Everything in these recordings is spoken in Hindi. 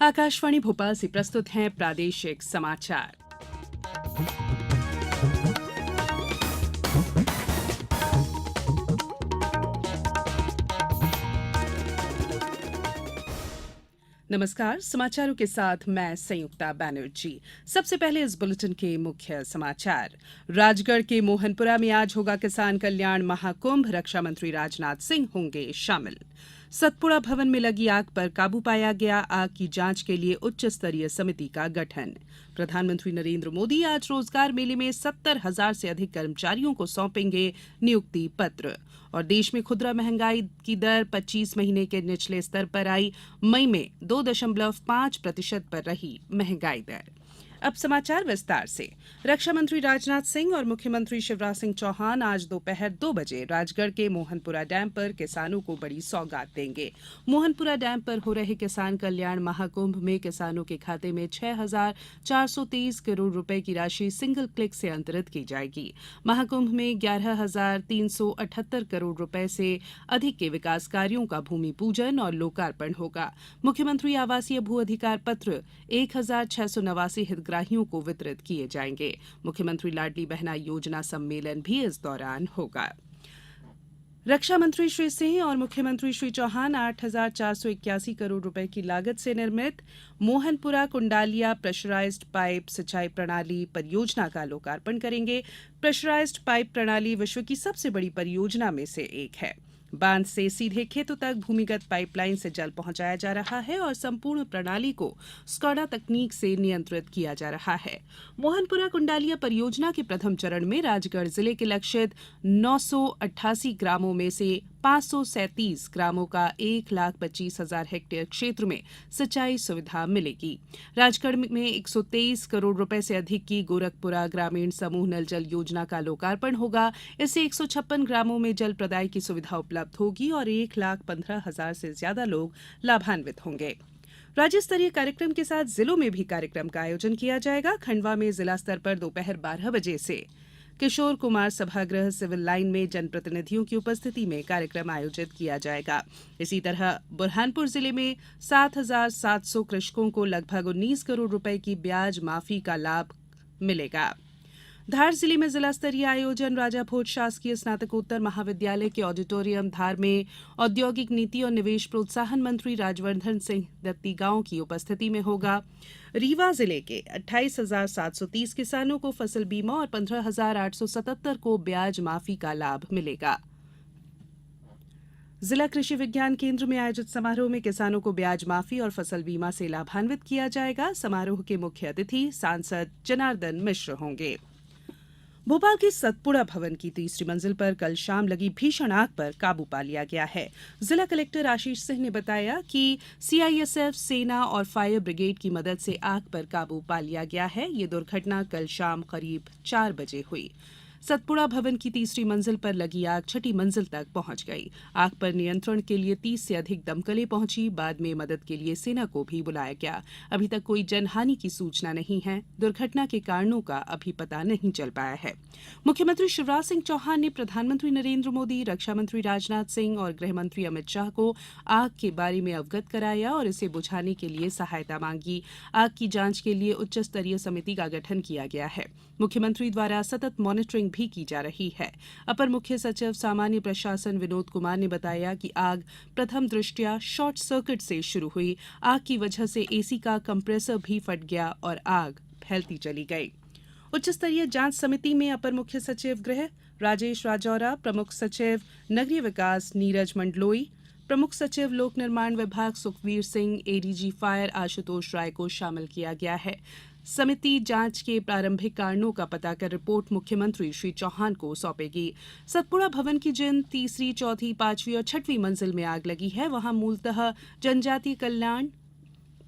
आकाशवाणी भोपाल से प्रस्तुत हैं प्रादेशिक समाचार। नमस्कार, समाचारों के साथ मैं संयुक्ता बैनर्जी। सबसे पहले इस बुलेटिन के मुख्य समाचार। राजगढ़ के मोहनपुरा में आज होगा किसान कल्याण महाकुंभ, रक्षा मंत्री राजनाथ सिंह होंगे शामिल। सतपुड़ा भवन में लगी आग पर काबू पाया गया, आग की जांच के लिए उच्च स्तरीय समिति का गठन। प्रधानमंत्री नरेंद्र मोदी आज रोजगार मेले में 70,000 से अधिक कर्मचारियों को सौंपेंगे नियुक्ति पत्र। और देश में खुदरा महंगाई की दर 25 महीने के निचले स्तर पर आई, मई में 2.5% पर रही महंगाई दर। अब समाचार विस्तार से। रक्षा मंत्री राजनाथ सिंह और मुख्यमंत्री शिवराज सिंह चौहान आज दोपहर 2 बजे राजगढ़ के मोहनपुरा डैम पर किसानों को बड़ी सौगात देंगे। मोहनपुरा डैम पर हो रहे किसान कल्याण महाकुंभ में किसानों के खाते में 6,423 करोड़ रुपए की राशि सिंगल क्लिक से अंतरित की जाएगी। महाकुंभ में 11,378 करोड़ रुपए से अधिक के विकास कार्यों का भूमि पूजन और लोकार्पण होगा। मुख्यमंत्री आवासीय भू अधिकार पत्र 1,689 हितग्राहियों को वितरित किए जाएंगे। मुख्यमंत्री लाडली बहना योजना सम्मेलन भी इस दौरान होगा। रक्षा मंत्री श्री सिंह और मुख्यमंत्री श्री चौहान 8,481 करोड़ रुपए की लागत से निर्मित मोहनपुरा कुंडालिया प्रेशराइज्ड पाइप सिंचाई प्रणाली परियोजना का लोकार्पण करेंगे। प्रेशराइज्ड पाइप प्रणाली विश्व की सबसे बड़ी परियोजना में से एक है। बांध से सीधे खेतों तक भूमिगत पाइपलाइन से जल पहुंचाया जा रहा है और संपूर्ण प्रणाली को स्कॉडा तकनीक से नियंत्रित किया जा रहा है। मोहनपुरा कुंडालिया परियोजना के प्रथम चरण में राजगढ़ जिले के लक्षित 988 ग्रामों में से 537 ग्रामों का 1,25,000 हेक्टेयर क्षेत्र में सिंचाई सुविधा मिलेगी। राजगढ़ में 123 करोड़ रुपए से अधिक की गोरखपुरा ग्रामीण समूह नल जल योजना का लोकार्पण होगा। इससे 156 ग्रामों में जल प्रदाय की सुविधा उपलब्ध होगी और 1,15,000 से ज्यादा लोग लाभान्वित होंगे। राज्य स्तरीय कार्यक्रम के साथ जिलों में भी कार्यक्रम का आयोजन किया जाएगा। खंडवा में जिला स्तर पर दोपहर 12 बजे से किशोर कुमार सभागृह सिविल लाइन में जनप्रतिनिधियों की उपस्थिति में कार्यक्रम आयोजित किया जाएगा। इसी तरह बुरहानपुर जिले में 7,700 कृषकों को लगभग 19 करोड़ रुपए की ब्याज माफी का लाभ मिलेगा। धार जिले में जिला स्तरीय आयोजन राजा भोज शासकीय स्नातकोत्तर महाविद्यालय के ऑडिटोरियम धार में औद्योगिक नीति और निवेश प्रोत्साहन मंत्री राजवर्धन सिंह दत्तीगांव की उपस्थिति में होगा। रीवा जिले के 28,730 किसानों को फसल बीमा और 15,877 को ब्याज माफी का लाभ मिलेगा। जिला कृषि विज्ञान केंद्र में आयोजित समारोह में किसानों को ब्याज माफी और फसल बीमा से लाभान्वित किया जाएगा। समारोह के मुख्य अतिथि सांसद जनार्दन मिश्र होंगे। भोपाल के सतपुड़ा भवन की तीसरी मंजिल पर कल शाम लगी भीषण आग पर काबू पा लिया गया है। जिला कलेक्टर आशीष सिंह ने बताया कि सीआईएसएफ, सेना और फायर ब्रिगेड की मदद से आग पर काबू पा लिया गया है। ये दुर्घटना कल शाम करीब 4 बजे हुई। सतपुड़ा भवन की तीसरी मंजिल पर लगी आग छठी मंजिल तक पहुंच गई। आग पर नियंत्रण के लिए 30 से अधिक दमकलें पहुंची। बाद में मदद के लिए सेना को भी बुलाया गया। अभी तक कोई जनहानि की सूचना नहीं है। दुर्घटना के कारणों का अभी पता नहीं चल पाया है। मुख्यमंत्री शिवराज सिंह चौहान ने प्रधानमंत्री नरेंद्र मोदी, रक्षा मंत्री राजनाथ सिंह और गृह मंत्री अमित शाह को आग के बारे में अवगत कराया और इसे बुझाने के लिए सहायता मांगी। आग की जांच के लिए उच्च स्तरीय समिति का गठन किया गया है। मुख्यमंत्री द्वारा सतत मॉनिटरिंग भी की जा रही है। अपर मुख्य सचिव सामान्य प्रशासन विनोद कुमार ने बताया कि आग प्रथम दृष्टया शॉर्ट सर्किट से शुरू हुई। आग की वजह से एसी का कंप्रेसर भी फट गया और आग फैलती चली गई। उच्च स्तरीय जांच समिति में अपर मुख्य सचिव गृह राजेश राजौरा, प्रमुख सचिव नगरीय विकास नीरज मंडलोई, प्रमुख सचिव लोक निर्माण विभाग सुखवीर सिंह, एडीजी फायर आशुतोष राय को शामिल किया गया है। समिति जांच के प्रारंभिक कारणों का पता कर रिपोर्ट मुख्यमंत्री श्री चौहान को सौंपेगी। सतपुड़ा भवन की जिन तीसरी, चौथी, पांचवी और छठवीं मंजिल में आग लगी है, वहां मूलतः जनजातीय कल्याण,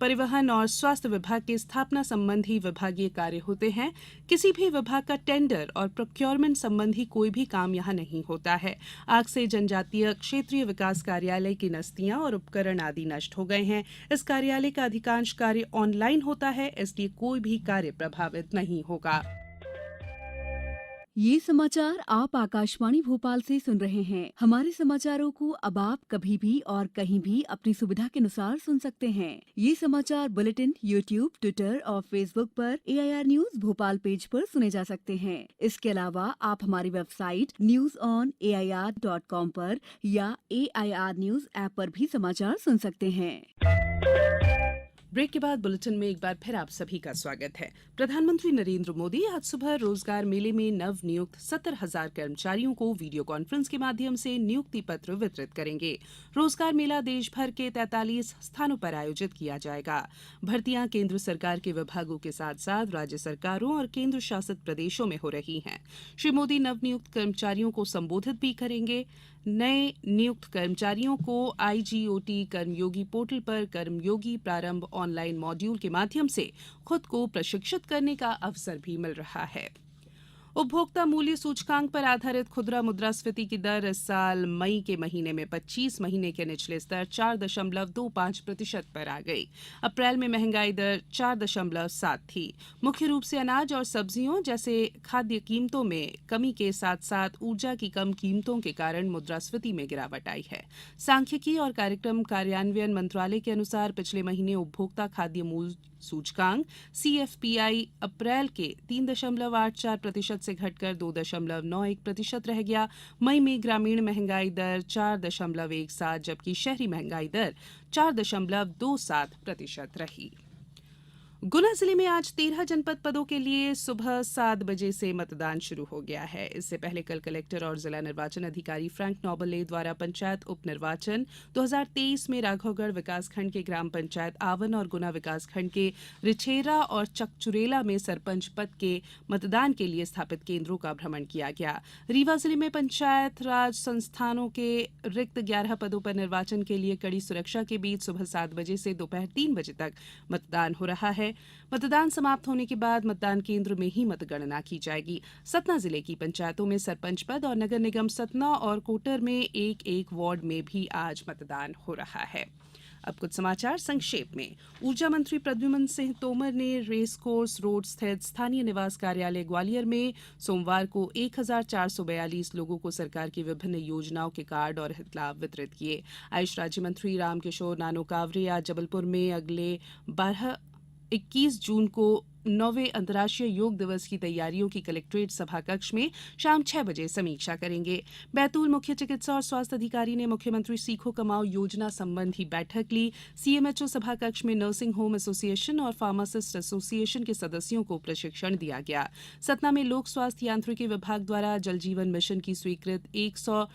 परिवहन और स्वास्थ्य विभाग के स्थापना संबंधी विभागीय कार्य होते हैं। किसी भी विभाग का टेंडर और प्रोक्योरमेंट संबंधी कोई भी काम यहां नहीं होता है। आग से जनजातीय क्षेत्रीय विकास कार्यालय की नस्तियां और उपकरण आदि नष्ट हो गए हैं। इस कार्यालय का अधिकांश कार्य ऑनलाइन होता है, इसलिए कोई भी कार्य प्रभावित नहीं होगा। ये समाचार आप आकाशवाणी भोपाल से सुन रहे हैं। हमारे समाचारों को अब आप कभी भी और कहीं भी अपनी सुविधा के अनुसार सुन सकते हैं। ये समाचार बुलेटिन यूट्यूब, ट्विटर और फेसबुक पर AIR न्यूज भोपाल पेज पर सुने जा सकते हैं। इसके अलावा आप हमारी वेबसाइट newsonair.com पर या AIR न्यूज ऐप पर भी समाचार सुन सकते हैं। ब्रेक के बाद बुलेटिन में एक बार फिर आप सभी का स्वागत है। प्रधानमंत्री नरेंद्र मोदी आज सुबह रोजगार मेले में नव नियुक्त 70,000 कर्मचारियों को वीडियो कॉन्फ्रेंस के माध्यम से नियुक्ति पत्र वितरित करेंगे। रोजगार मेला देश भर के 43 स्थानों पर आयोजित किया जाएगा। भर्तियां केंद्र सरकार के विभागों के साथ साथ राज्य सरकारों और केंद्र शासित प्रदेशों में हो रही हैं। श्री मोदी नवनियुक्त कर्मचारियों को संबोधित भी करेंगे। नए नियुक्त कर्मचारियों को IGOT कर्मयोगी पोर्टल पर कर्मयोगी प्रारंभ ऑनलाइन मॉड्यूल के माध्यम से खुद को प्रशिक्षित करने का अवसर भी मिल रहा है। उपभोक्ता मूल्य सूचकांक पर आधारित खुदरा मुद्रास्फीति की दर इस साल मई के महीने में 25 महीने के निचले स्तर 4.25% पर आ गई। अप्रैल में महंगाई दर 4.7 थी। मुख्य रूप से अनाज और सब्जियों जैसे खाद्य कीमतों में कमी के साथ साथ ऊर्जा की कम कीमतों के कारण मुद्रास्फीति में गिरावट आई है। सांख्यिकी और कार्यक्रम कार्यान्वयन मंत्रालय के अनुसार पिछले महीने उपभोक्ता खाद्य मूल्य सूचकांक CFPI अप्रैल के 3.84% से घटकर 2.91% रह गया। मई में ग्रामीण महंगाई दर 4.17 जबकि शहरी महंगाई दर 4.27% रही। गुना जिले में आज 13 जनपद पदों के लिए सुबह 7 बजे से मतदान शुरू हो गया है। इससे पहले कल कलेक्टर और जिला निर्वाचन अधिकारी फ्रैंक नोबले द्वारा पंचायत उप निर्वाचन 2023 में राघौगढ़ विकासखंड के ग्राम पंचायत आवन और गुना विकासखंड के रिछेरा और चकचुरेला में सरपंच पद के मतदान के लिए स्थापित केंद्रों का भ्रमण किया गया। रीवा जिले में पंचायत राज संस्थानों के रिक्त 11 पदों पर निर्वाचन के लिए कड़ी सुरक्षा के बीच सुबह 7 बजे से दोपहर 3 बजे तक मतदान हो रहा है। मतदान समाप्त होने के बाद मतदान केंद्र में ही मतगणना की जाएगी। सतना जिले की पंचायतों में सरपंच पद और नगर निगम सतना और कोटर में एक एक वार्ड में भी आज मतदान हो रहा है। अब कुछ समाचार संक्षेप में। ऊर्जा मंत्री प्रद्युम्न सिंह तोमर ने रेस कोर्स रोड स्थित स्थानीय निवास कार्यालय ग्वालियर में सोमवार को 1,442 लोगों को सरकार की विभिन्न योजनाओं के कार्ड और हित लाभ वितरित किए। आयुष राज्य मंत्री रामकिशोर नानो-कावरे आज जबलपुर में अगले 21 जून को 9वें अंतर्राष्ट्रीय योग दिवस की तैयारियों की कलेक्ट्रेट सभा कक्ष में शाम 6 बजे समीक्षा करेंगे। बैतूल मुख्य चिकित्सा और स्वास्थ्य अधिकारी ने मुख्यमंत्री सीखो कमाओ योजना संबंधी बैठक ली। CMHO सभा कक्ष में नर्सिंग होम एसोसिएशन और फार्मासिस्ट एसोसिएशन के सदस्यों को प्रशिक्षण दिया गया। सतना में लोक स्वास्थ्य यांत्रिकी विभाग द्वारा जल जीवन मिशन की स्वीकृत 100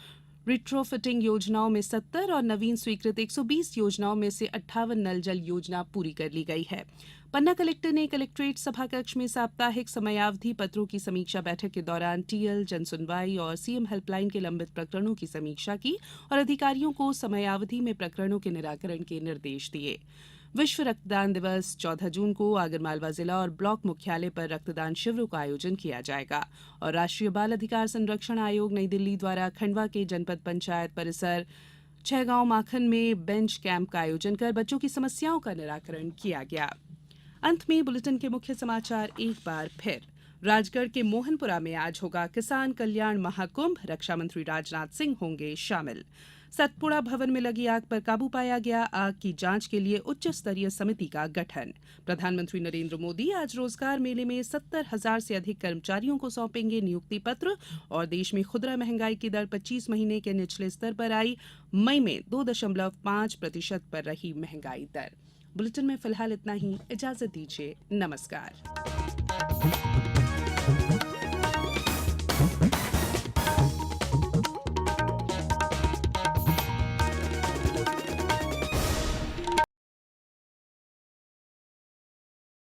रिट्रोफिटिंग योजनाओं में 70 और नवीन स्वीकृत 120 योजनाओं में से 58 नल जल योजना पूरी कर ली गई है। पन्ना कलेक्टर ने कलेक्ट्रेट सभा कक्ष में साप्ताहिक समयावधि पत्रों की समीक्षा बैठक के दौरान TL जनसुनवाई और CM हेल्पलाइन के लंबित प्रकरणों की समीक्षा की और अधिकारियों को समयावधि में प्रकरणों के निराकरण के निर्देश दिए। विश्व रक्तदान दिवस 14 जून को आगरमालवा जिला और ब्लॉक मुख्यालय पर रक्तदान शिविरों का आयोजन किया जाएगा। और राष्ट्रीय बाल अधिकार संरक्षण आयोग नई दिल्ली द्वारा खंडवा के जनपद पंचायत परिसर 6 गांव माखन में बेंच कैंप का आयोजन कर बच्चों की समस्याओं का निराकरण किया गया। अंत में बुलेटिन के मुख्य समाचार एक बार फिर। राजगढ़ के मोहनपुरा में आज होगा किसान कल्याण महाकुंभ। रक्षा मंत्री राजनाथ सिंह होंगे शामिल। सतपुड़ा भवन में लगी आग पर काबू पाया गया। आग की जांच के लिए उच्च स्तरीय समिति का गठन। प्रधानमंत्री नरेंद्र मोदी आज रोजगार मेले में 70,000 से अधिक कर्मचारियों को सौंपेंगे नियुक्ति पत्र। और देश में खुदरा महंगाई की दर 25 महीने के निचले स्तर पर आई। मई में 2.5% पर रही महंगाई दर। बुलेटिन में फिलहाल इतना ही। इजाजत दीजिए। नमस्कार।